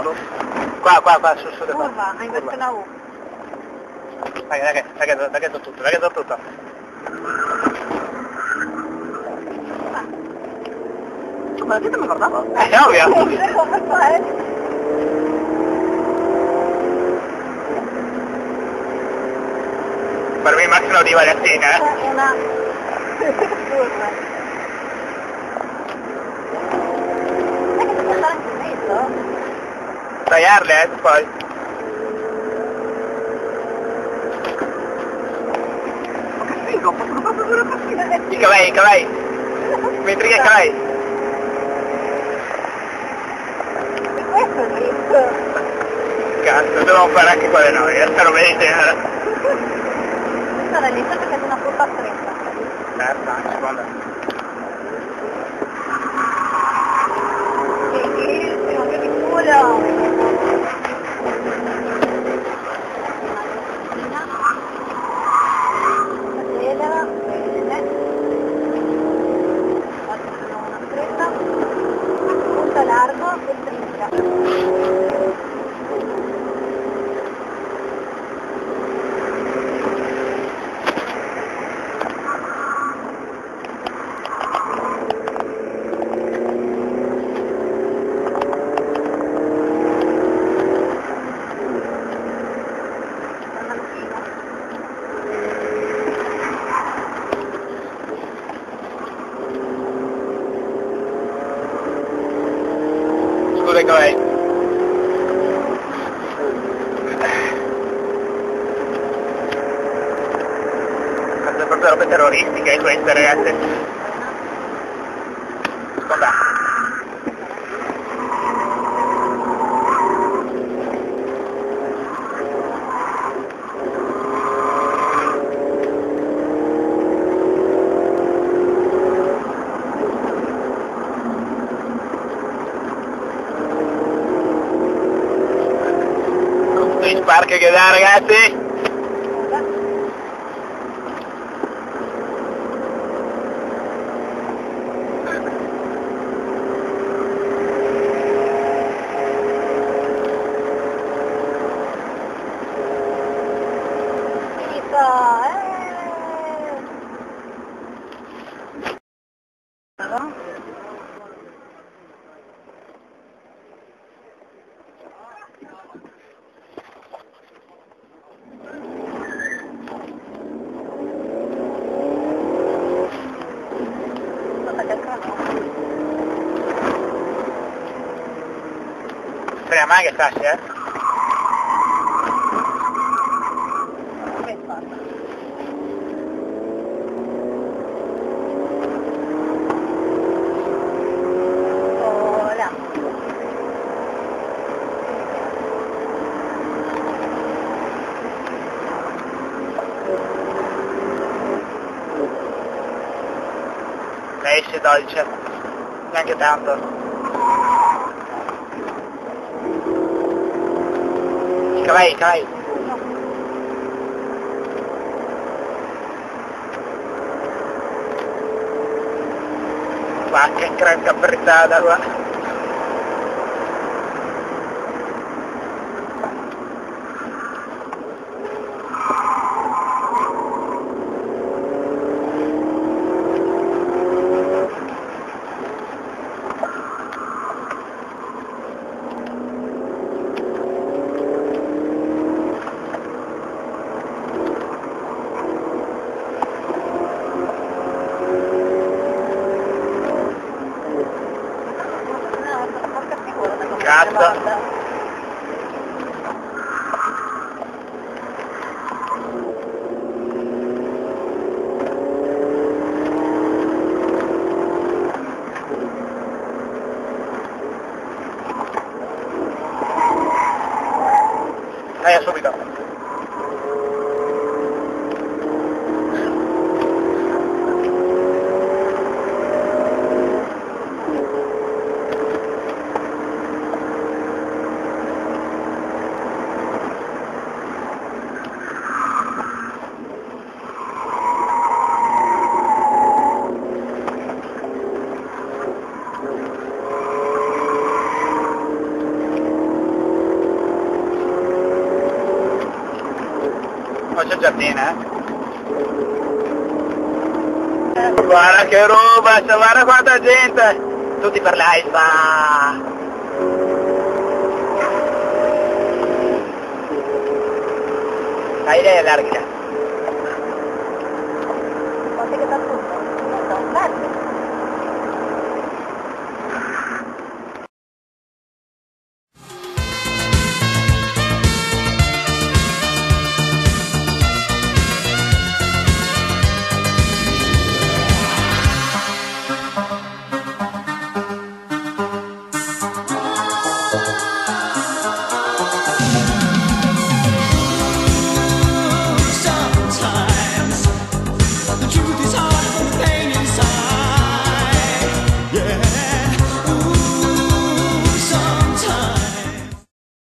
no? Qua, su, da qua. Curva, hai invertito una U. Dai che tutto. Ma che te mi guardava? È ovvio. Come fai? Per me Max di Valentine, C'è una curva. Sai che si può stare anche in mezzo? Tagliarle, poi. Ma che figo, possono proprio dure così. I cavalli. Mentre che cavalli. Questo è dritto. Cazzo, dobbiamo fare anche quelle noi, spero vedete. Questa lì, perché è una curva stretta. Certo, seconda. Fighissimo, che di culo! Largo e stringa. Scusa cavalli. Sono proprio robe terroristiche queste ragazze. Seconda. Che sparche che dà ragazzi? Speriamo mai che stassi, Esce dolce, neanche tanto. Cavalli. Ma che cranca frittata qua. Cazzo. Subito. Guarda che roba, guarda quanta gente! Tutti per l'AIFA! Dai, lei è larga.